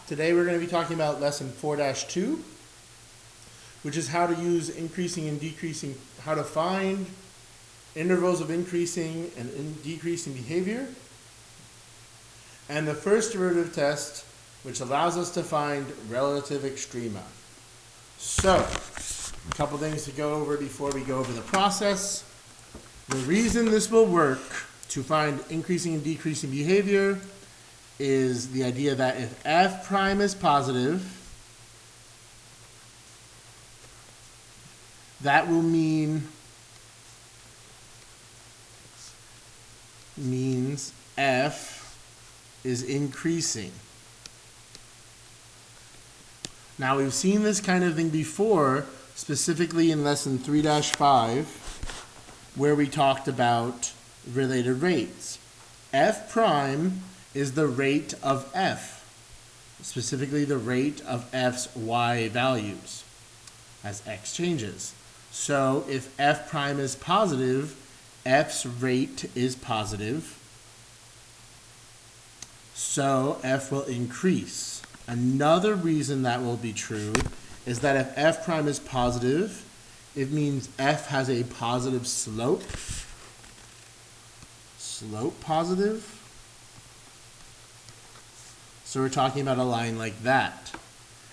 Today we're going to be talking about lesson 4-2, which is how to use increasing and decreasing, how to find intervals of increasing and decreasing behavior, and the first derivative test, which allows us to find relative extrema. So, a couple things to go over before we go over the process. The reason this will work to find increasing and decreasing behavior is the idea that if f prime is positive, that will means f is increasing. Now we've seen this kind of thing before, specifically in lesson 3-5, where we talked about related rates. F prime is the rate of f, specifically the rate of f's y values as x changes. So if f prime is positive, f's rate is positive, so f will increase. Another reason that will be true is that if f prime is positive, it means f has a positive slope. Slope positive. So we're talking about a line like that.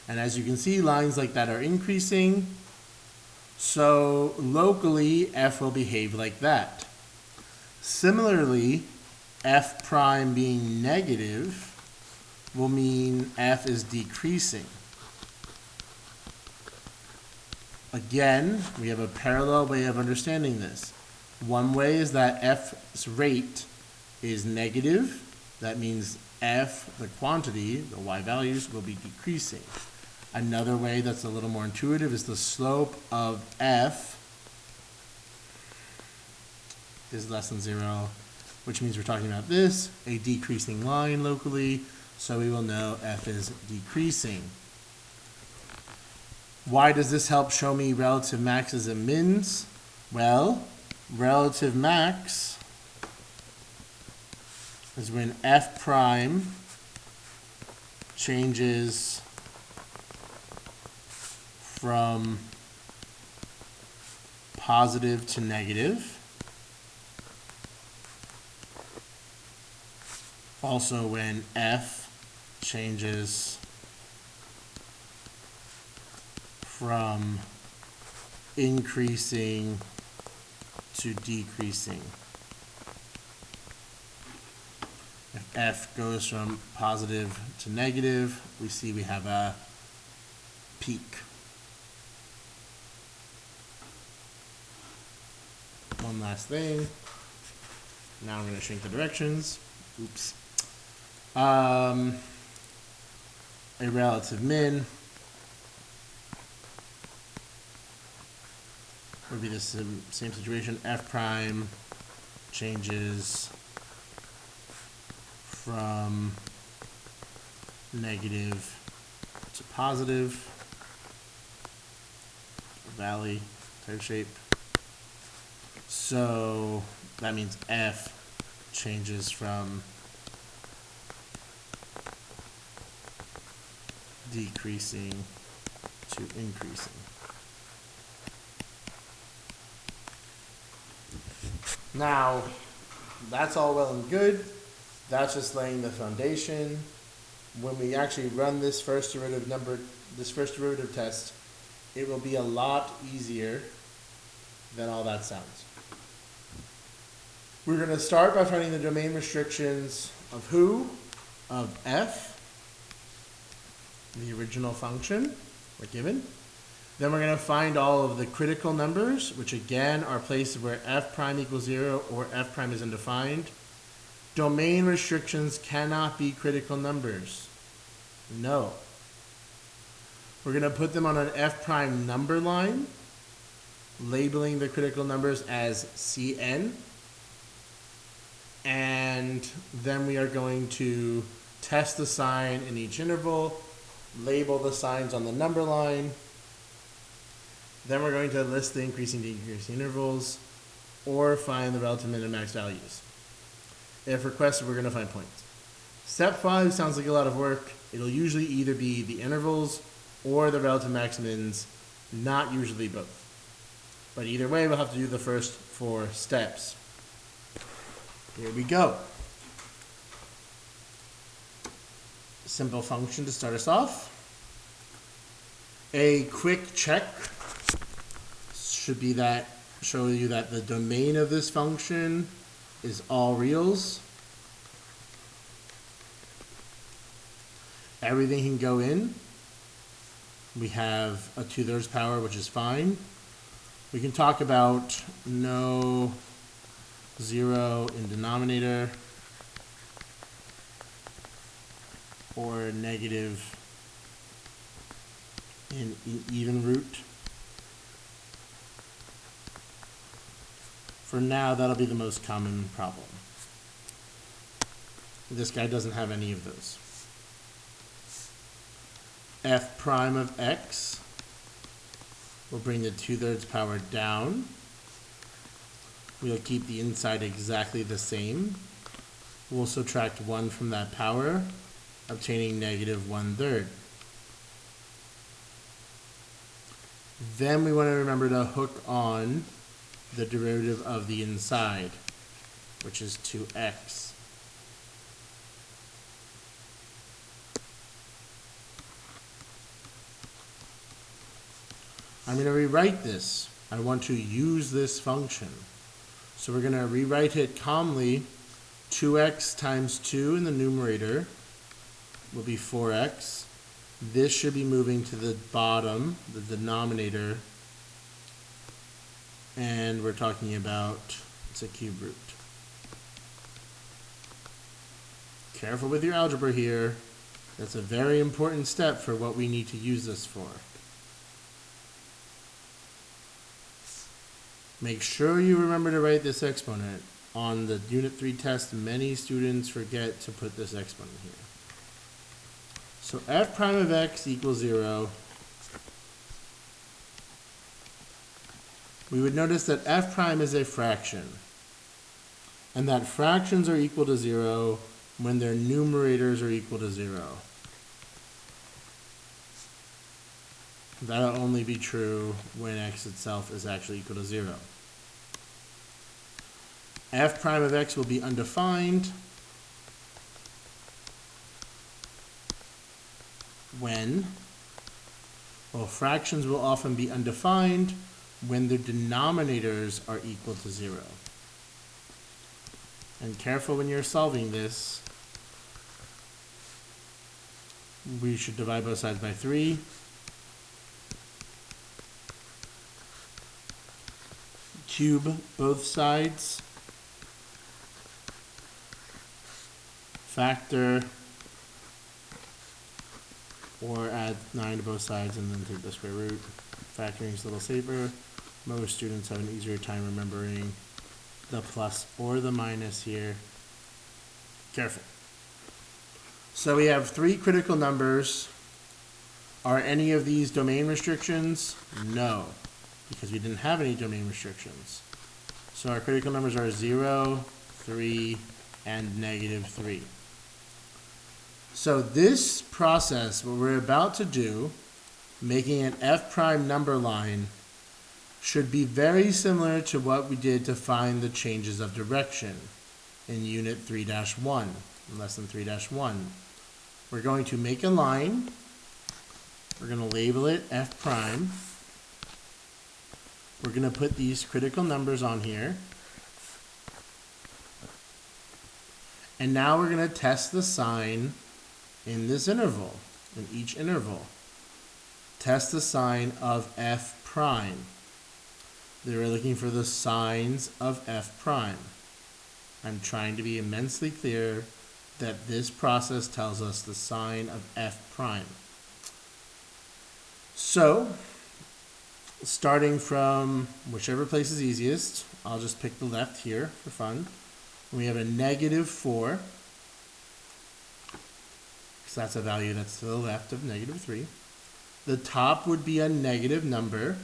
And as you can see, lines like that are increasing. So locally, f will behave like that. Similarly, f prime being negative will mean f is decreasing. Again, we have a parallel way of understanding this. One way is that f's rate is negative. That means f, the quantity, the y values, will be decreasing. Another way that's a little more intuitive is the slope of f is less than 0, which means we're talking about this, a decreasing line locally, so we will know f is decreasing. Why does this help show me relative maxes and mins? Well, relative max is when f prime changes from positive to negative. Also when f changes from increasing to decreasing. If f goes from positive to negative, we see we have a peak. One last thing. Now I'm going to shrink the directions. Oops. A relative min would be the same situation. F prime changes from negative to positive, valley type shape. So that means f changes from decreasing to increasing. Now, that's all well and good. That's just laying the foundation. When we actually run this first derivative test, it will be a lot easier than all that sounds. We're going to start by finding the domain restrictions of who? Of f, the original function we're given. Then we're going to find all of the critical numbers, which again are places where f prime equals 0 or f prime is undefined. Domain restrictions cannot be critical numbers. No. We're going to put them on an f prime number line, labeling the critical numbers as Cn. And then we are going to test the sign in each interval, label the signs on the number line. Then we're going to list the increasing and decreasing intervals, or find the relative min and max values. If requested, we're going to find points. Step 5 sounds like a lot of work. It'll usually either be the intervals or the relative maximins, not usually both. But either way, we'll have to do the first 4 steps. Here we go. Simple function to start us off. A quick check should be that, show you that the domain of this function is all reals. Everything can go in. We have a 2/3 power, which is fine. We can talk about no 0 in denominator or negative in even root. For now, that'll be the most common problem. This guy doesn't have any of those. F prime of x will bring the 2/3 power down. We'll keep the inside exactly the same. We'll subtract 1 from that power, obtaining negative 1/3. Then we want to remember to hook on the derivative of the inside, which is 2x. I'm going to rewrite this. I want to use this function. So we're going to rewrite it calmly. 2x times 2 in the numerator will be 4x. This should be moving to the bottom, the denominator. And we're talking about, it's a cube root. Careful with your algebra here. That's a very important step for what we need to use this for. Make sure you remember to write this exponent. On the Unit 3 test, many students forget to put this exponent here. So f prime of x equals 0. We would notice that f prime is a fraction, and that fractions are equal to 0 when their numerators are equal to 0. That'll only be true when x itself is actually equal to 0. F prime of x will be undefined when, well, fractions will often be undefined when their denominators are equal to 0. And careful when you're solving this, we should divide both sides by 3. Cube both sides. Factor, or add 9 to both sides and then take the square root. Factoring is a little safer. Most students have an easier time remembering the plus or the minus here. Careful. So we have 3 critical numbers. Are any of these domain restrictions? No, because we didn't have any domain restrictions. So our critical numbers are 0, 3, and negative 3. So this process, what we're about to do, making an f prime number line, should be very similar to what we did to find the changes of direction in Unit 3-1, Lesson 3-1. We're going to make a line. We're going to label it f prime. We're going to put these critical numbers on here. And now we're going to test the sign in this interval, in each interval. Test the sign of f prime. They were looking for the signs of f prime. I'm trying to be immensely clear that this process tells us the sign of f prime. So, starting from whichever place is easiest, I'll just pick the left here for fun. We have a negative 4. So that's a value that's to the left of negative 3. The top would be a negative number.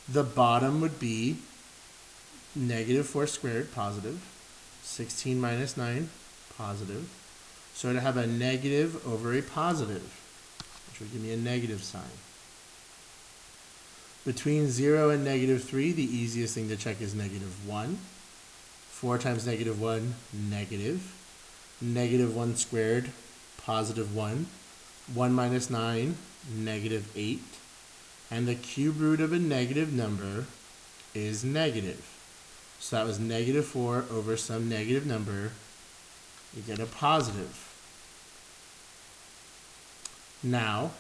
The bottom would be negative 4 squared, positive. 16 minus 9, positive. So it'd have a negative over a positive, which would give me a negative sign. Between 0 and negative 3, the easiest thing to check is negative 1. 4 times negative 1, negative. Negative 1 squared, positive 1. 1 minus 9, negative 8. And the cube root of a negative number is negative. So that was negative 4 over some negative number. You get a positive. Now,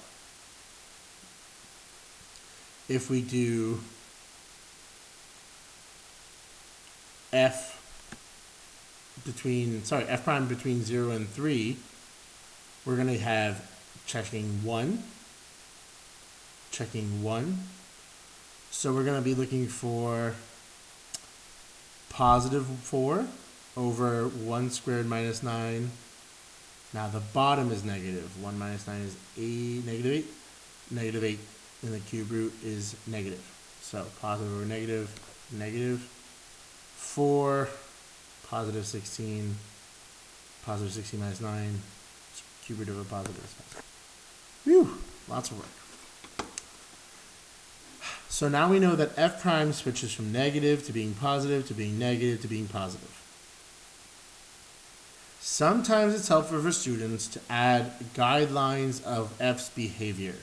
if we do f prime between 0 and 3, we're going to have checking 1. So we're going to be looking for positive 4 over 1 squared minus 9. Now the bottom is negative. 1 minus 9 is negative 8. Negative 8 in the cube root is negative. So positive over negative, negative 4, positive 16 minus 9, cube root of a positive. Whew, lots of work. So now we know that f prime switches from negative to being positive to being negative to being positive. Sometimes it's helpful for students to add guidelines of f's behavior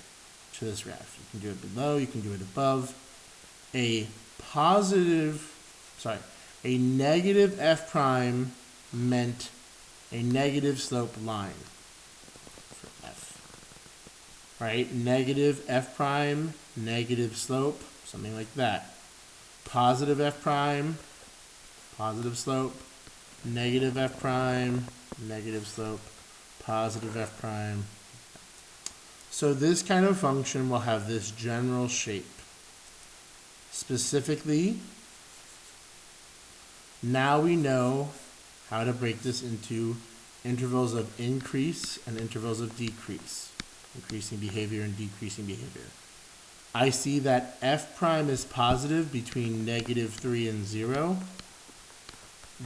to this graph. You can do it below, you can do it above. A negative f prime meant a negative slope line for f. Right? Negative f prime, negative slope, something like that. Positive f prime, positive slope. Negative f prime, negative slope, positive f prime. So this kind of function will have this general shape. Specifically, now we know how to break this into intervals of increase and intervals of decrease. Increasing behavior and decreasing behavior. I see that f prime is positive between negative 3 and 0.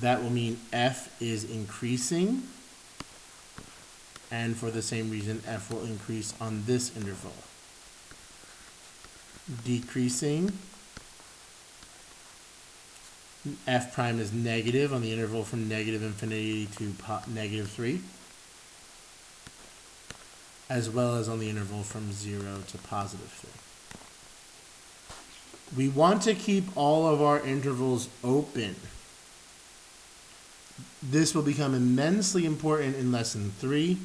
That will mean f is increasing, and for the same reason f will increase on this interval. Decreasing, f prime is negative on the interval from negative infinity to negative 3, as well as on the interval from 0 to positive 3. We want to keep all of our intervals open. This will become immensely important in lesson 3,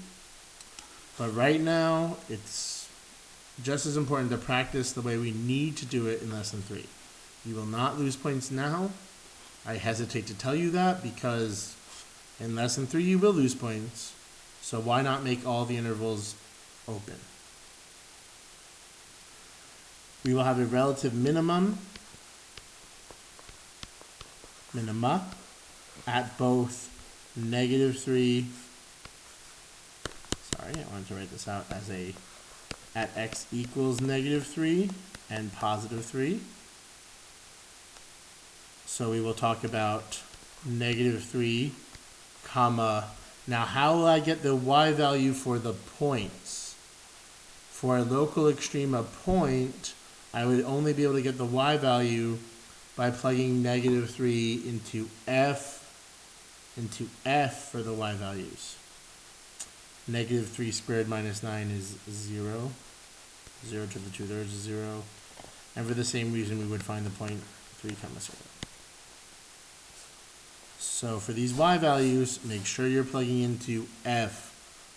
but right now it's just as important to practice the way we need to do it in lesson 3. You will not lose points now. I hesitate to tell you that because in lesson 3 you will lose points, so why not make all the intervals open? We will have a relative minima at both negative 3, I wanted to write this out as at x equals negative 3 and positive 3. So we will talk about negative 3, comma. Now how will I get the y value for the points? For a local extrema point, I would only be able to get the y value by plugging negative 3 into f for the y values. Negative 3 squared minus 9 is 0. 0 to the 2/3 is 0. And for the same reason, we would find the point 3 comma 0. So for these y values, make sure you're plugging into f,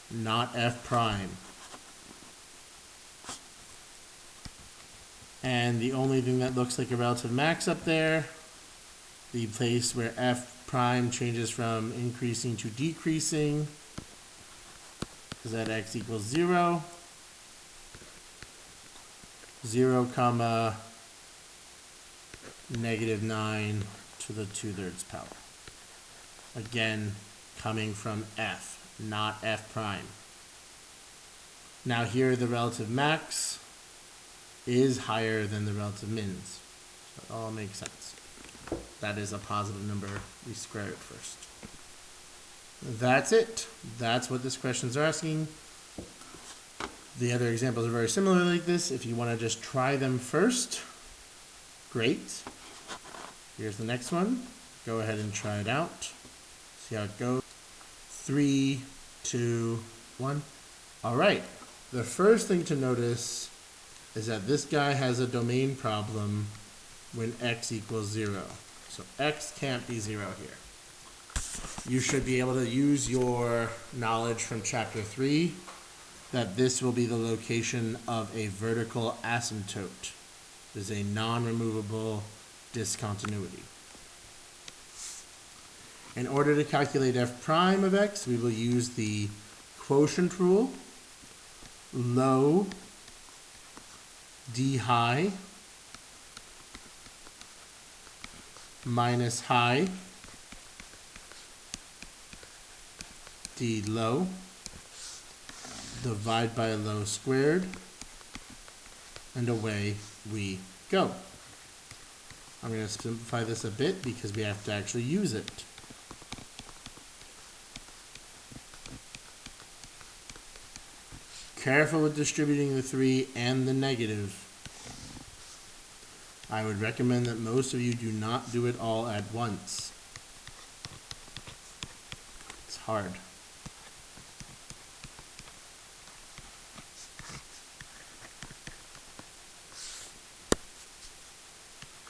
not f prime. And the only thing that looks like a relative max up there, the place where f prime changes from increasing to decreasing, is at x equals 0. 0 comma negative 9 to the 2/3 power. Again, coming from f, not f prime. Now here the relative max is higher than the relative mins. So it all makes sense. That is a positive number. We square it first. That's it. That's what this question's asking. The other examples are very similar like this. If you want to just try them first, great. Here's the next one. Go ahead and try it out. See how it goes. 3, 2, 1. All right. The first thing to notice is that this guy has a domain problem when x equals 0. So x can't be 0 here. You should be able to use your knowledge from chapter 3 that this will be the location of a vertical asymptote. It is a non-removable discontinuity. In order to calculate f prime of x, we will use the quotient rule, low d high minus high d low, divide by low squared, and away we go. I'm going to simplify this a bit because we have to actually use it. Careful with distributing the 3 and the negative. I would recommend that most of you do not do it all at once. It's hard.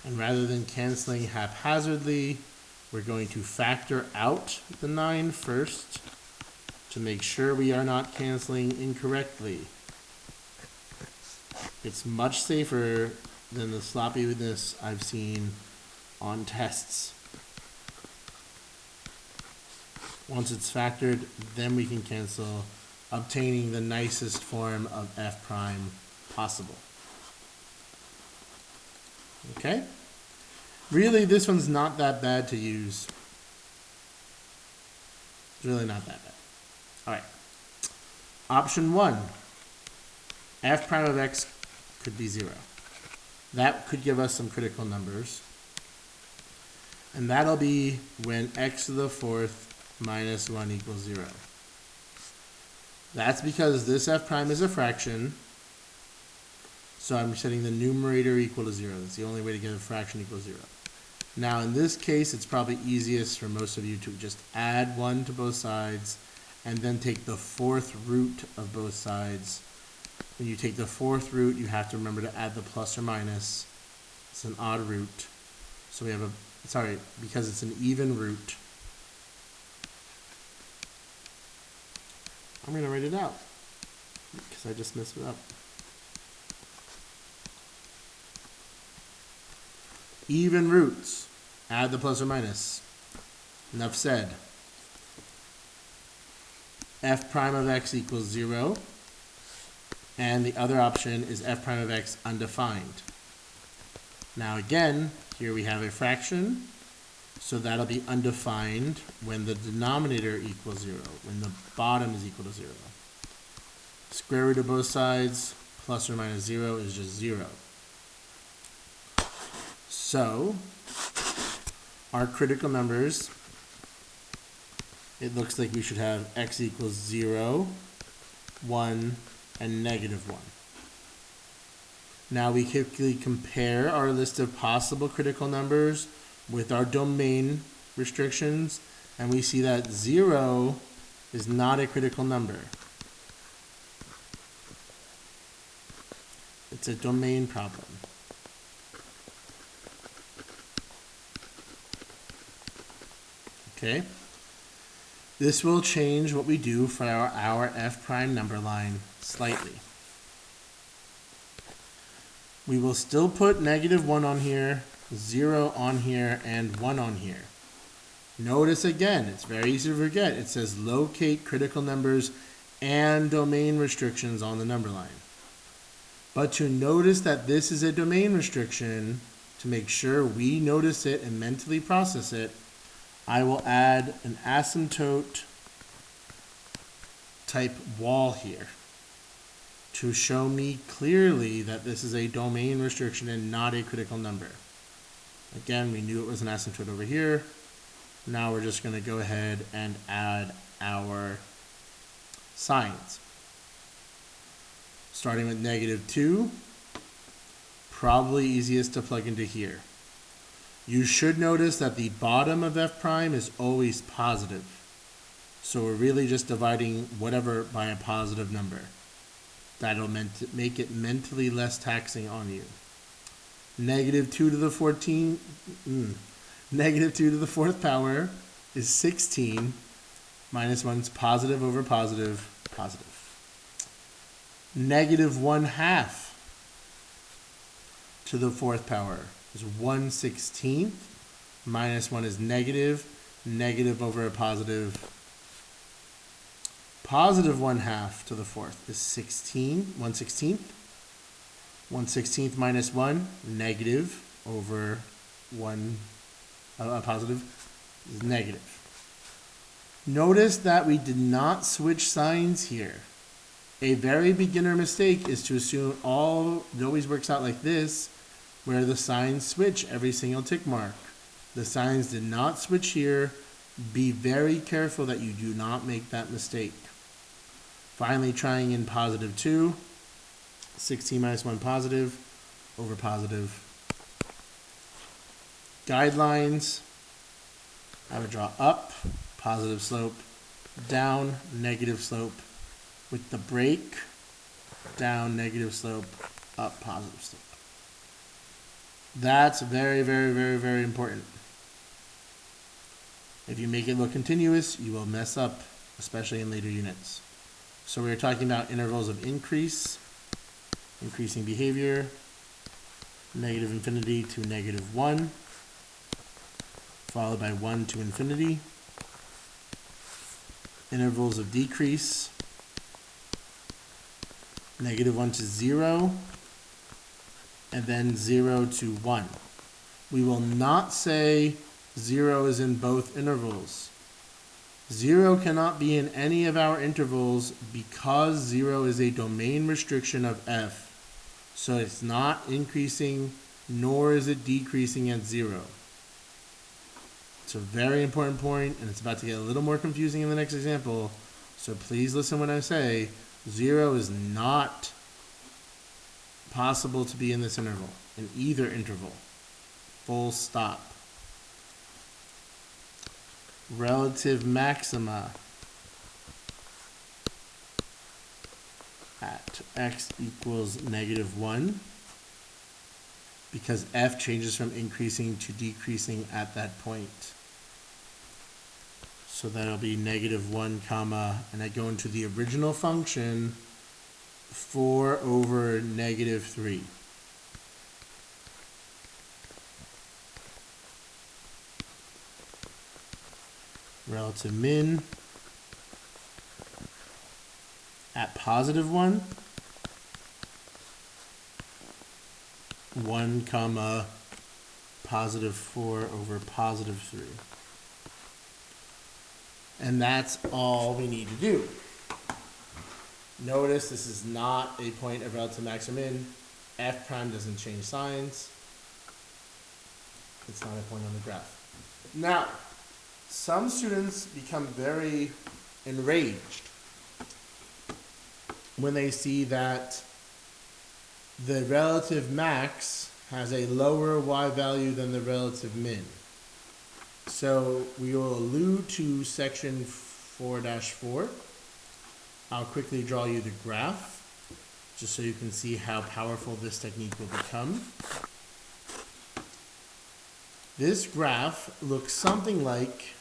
And rather than canceling haphazardly, we're going to factor out the 9 first to make sure we are not canceling incorrectly. It's much safer than the sloppiness I've seen on tests. Once it's factored, then we can cancel, obtaining the nicest form of f prime possible. Okay? Really, this one's not that bad to use. It's really not that bad. All right. Option 1, f prime of x could be 0. That could give us some critical numbers. And that'll be when x to the 4th minus 1 equals 0. That's because this f prime is a fraction. So I'm setting the numerator equal to 0. That's the only way to get a fraction equal to 0. Now in this case, it's probably easiest for most of you to just add 1 to both sides and then take the 4th root of both sides. When you take the 4th root, you have to remember to add the plus or minus. It's an odd root. So we have because it's an even root. I'm going to write it out because I just messed it up. Even roots. Add the plus or minus. Enough said. F prime of x equals 0. And the other option is f prime of x undefined. Now again, here we have a fraction. So that'll be undefined when the denominator equals 0, when the bottom is equal to 0. Square root of both sides, plus or minus 0 is just 0. So, our critical numbers, it looks like we should have x equals 0, 1, and negative 1. Now we quickly compare our list of possible critical numbers with our domain restrictions, and we see that 0 is not a critical number. It's a domain problem. Okay, this will change what we do for our f prime number line slightly. We will still put negative 1 on here, 0 on here, and 1 on here. Notice again, it's very easy to forget. It says locate critical numbers and domain restrictions on the number line. But to notice that this is a domain restriction, to make sure we notice it and mentally process it, I will add an asymptote type wall here to show me clearly that this is a domain restriction and not a critical number. Again, we knew it was an asymptote over here. Now we're just going to go ahead and add our signs. Starting with -2, probably easiest to plug into here. You should notice that the bottom of f prime is always positive. So we're really just dividing whatever by a positive number. That'll make it mentally less taxing on you. -2 to the 14, -2 to the 4th power is 16. -1 is positive over positive, positive. -1/2 to the 4th power is 1/16. -1 is negative, negative over a positive. Positive 1/2 to the 4th is 16, 1/16. 1/16 minus 1, negative over 1, positive is negative. Notice that we did not switch signs here. A very beginner mistake is to assume it always works out like this, where the signs switch every single tick mark. The signs did not switch here. Be very careful that you do not make that mistake. Finally, trying in +2, 16 minus 1 positive over positive. Guidelines, I would draw up, positive slope, down, negative slope, with the break, down, negative slope, up, positive slope. That's very, very, very, very important. If you make it look continuous, you will mess up, especially in later units. So we're talking about intervals of increasing behavior, -infinity to -1, followed by 1 to infinity. Intervals of decrease, -1 to 0, and then 0 to 1. We will not say 0 is in both intervals. 0 cannot be in any of our intervals because 0 is a domain restriction of f. So it's not increasing, nor is it decreasing at 0. It's a very important point, and it's about to get a little more confusing in the next example. So please listen when I say 0 is not possible to be in this interval, in either interval. Full stop. Relative maxima at x equals -1, because f changes from increasing to decreasing at that point. So that'll be -1 comma, and I go into the original function, 4 over -3. Relative min at +1, 1 comma +4 over +3. And that's all we need to do. Notice this is not a point of relative max or min. F prime doesn't change signs. It's not a point on the graph. Now, some students become very enraged when they see that the relative max has a lower y value than the relative min. So we will allude to section 4-4. I'll quickly draw you the graph, just so you can see how powerful this technique will become. This graph looks something like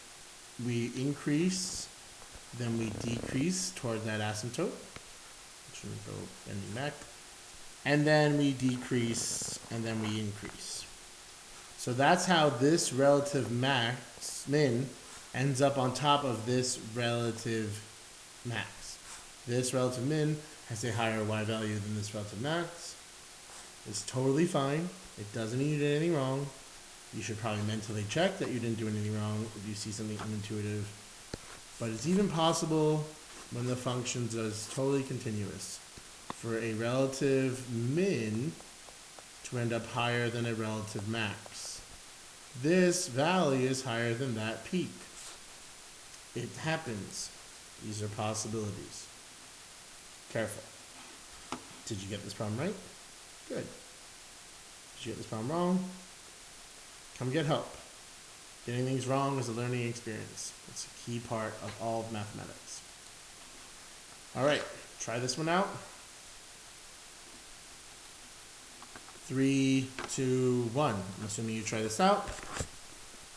we increase, then we decrease toward that asymptote, which will go ending back, and then we decrease, and then we increase. So that's how this relative max, min, ends up on top of this relative max. This relative min has a higher y value than this relative max. It's totally fine. It doesn't mean you did anything wrong. You should probably mentally check that you didn't do anything wrong if you see something unintuitive. But it's even possible when the function is totally continuous for a relative min to end up higher than a relative max. this valley is higher than that peak. It happens. These are possibilities. Careful. Did you get this problem right? Good. Did you get this problem wrong? Come get help. Getting things wrong is a learning experience. It's a key part of all of mathematics. All right, try this one out. 3, 2, 1. I'm assuming you try this out.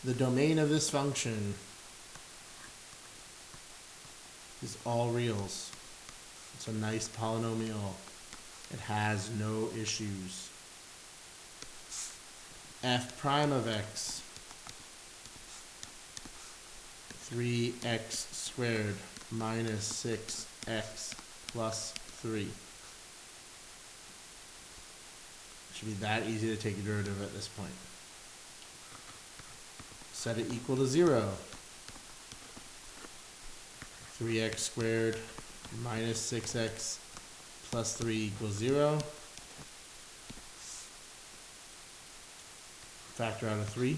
The domain of this function is all reals. It's a nice polynomial. It has no issues. F prime of x, 3x squared minus 6x plus 3. Should be that easy to take a derivative at this point. Set it equal to 0. 3x squared minus 6x plus 3 equals 0. Factor out of 3.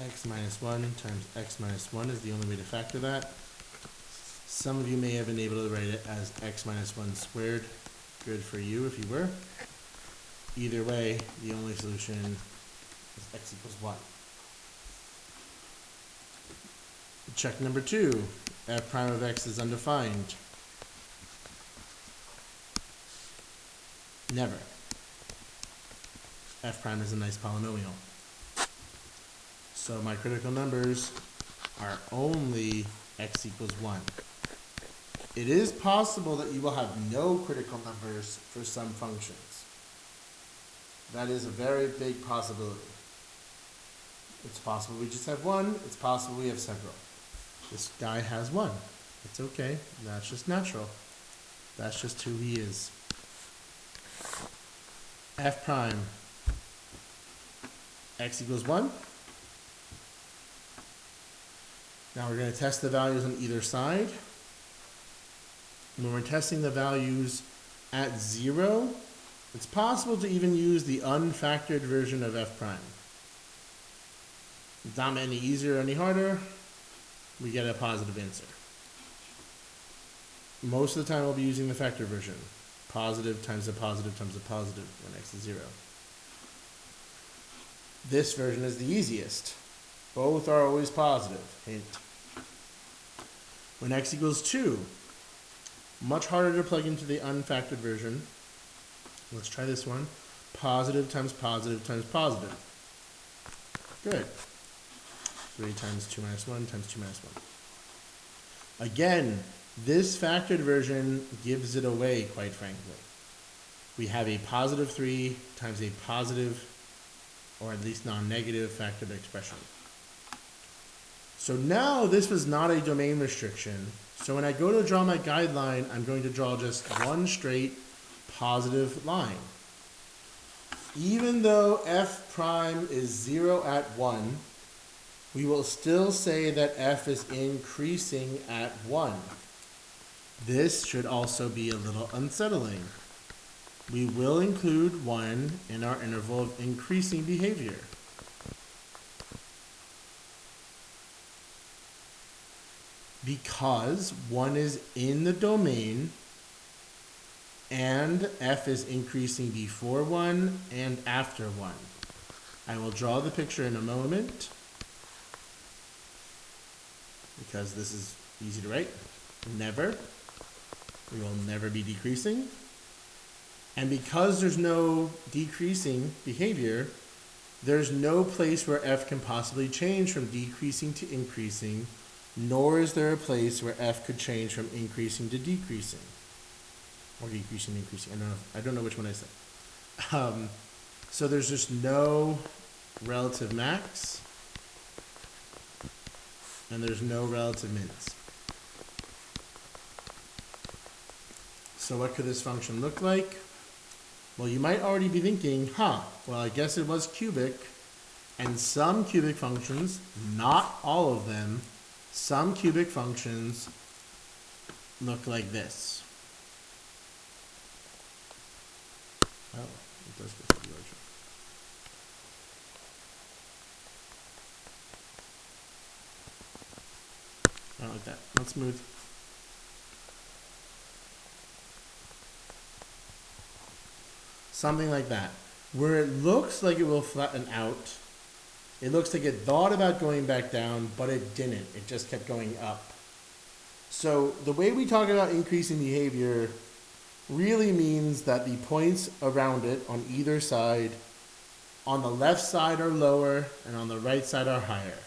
X minus 1 times x minus 1 is the only way to factor that. Some of you may have been able to write it as x minus 1 squared. Good for you if you were. Either way, the only solution is x equals 1. Check number 2. F prime of x is undefined. Never. F prime is a nice polynomial. So my critical numbers are only x equals 1. It is possible that you will have no critical numbers for some functions. That is a very big possibility. It's possible we just have one. It's possible we have several. This guy has one. It's okay. That's just natural. That's just who he is. F prime x equals 1. Now we're going to test the values on either side. When we're testing the values at 0, it's possible to even use the unfactored version of f prime. It's not any easier or any harder. We get a positive answer. Most of the time we'll be using the factor version. Positive times a positive times a positive when x is 0. This version is the easiest. Both are always positive. Hint. When x equals 2, much harder to plug into the unfactored version. Let's try this one. Positive times positive times positive. Good. 3 times 2 minus 1 times 2 minus 1. Again, this factored version gives it away, quite frankly. We have a positive 3 times a positive, or at least non-negative, factored expression. So now this was not a domain restriction. So when I go to draw my guideline, I'm going to draw just one straight positive line. Even though f prime is 0 at 1, we will still say that f is increasing at 1. This should also be a little unsettling. We will include 1 in our interval of increasing behavior. Because 1 is in the domain and f is increasing before 1 and after 1. I will draw the picture in a moment because this is easy to write. Never. We will never be decreasing. And because there's no decreasing behavior, there's no place where f can possibly change from decreasing to increasing, nor is there a place where f could change from increasing to decreasing. Or decreasing to increasing. I don't know which one I said. So there's just no relative max, and there's no relative mins. So what could this function look like? Well, you might already be thinking, well, I guess it was cubic, and some cubic functions, not all of them, some cubic functions look like this. Oh, it does go through the origin. I don't like that. Not smooth. Something like that. Where it looks like it will flatten out, it looks like it thought about going back down, but it didn't. It just kept going up. So the way we talk about increasing behavior really means that the points around it on either side, on the left side are lower and on the right side are higher.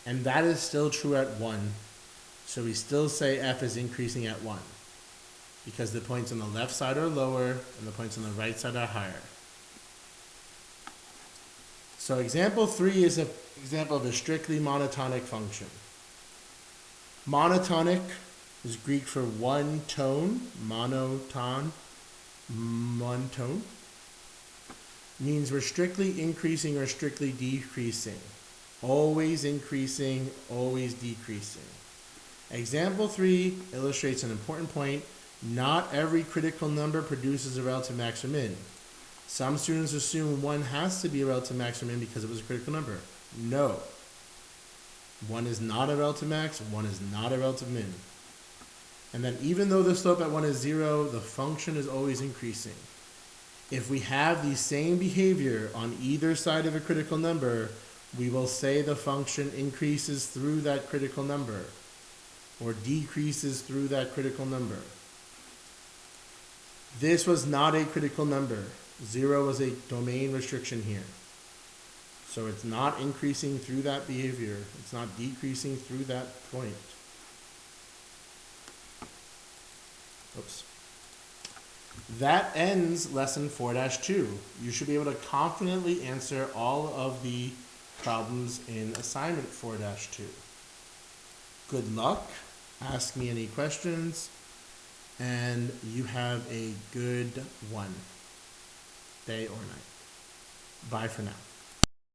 And that is still true at 1. So we still say f is increasing at 1. Because the points on the left side are lower and the points on the right side are higher. So example 3 is an example of a strictly monotonic function. Monotonic is Greek for one tone, monotone, means we're strictly increasing or strictly decreasing. Always increasing, always decreasing. Example 3 illustrates an important point. Not every critical number produces a relative max or min. Some students assume 1 has to be a relative max or min because it was a critical number. No. 1 is not a relative max, 1 is not a relative min. And then even though the slope at 1 is 0, the function is always increasing. If we have the same behavior on either side of a critical number, we will say the function increases through that critical number or decreases through that critical number. This was not a critical number. 0 was a domain restriction here. So it's not increasing through that behavior. It's not decreasing through that point. Oops. That ends lesson 4-2. You should be able to confidently answer all of the problems in assignment 4-2. Good luck. Ask me any questions. And you have a good one, day or night. Bye for now.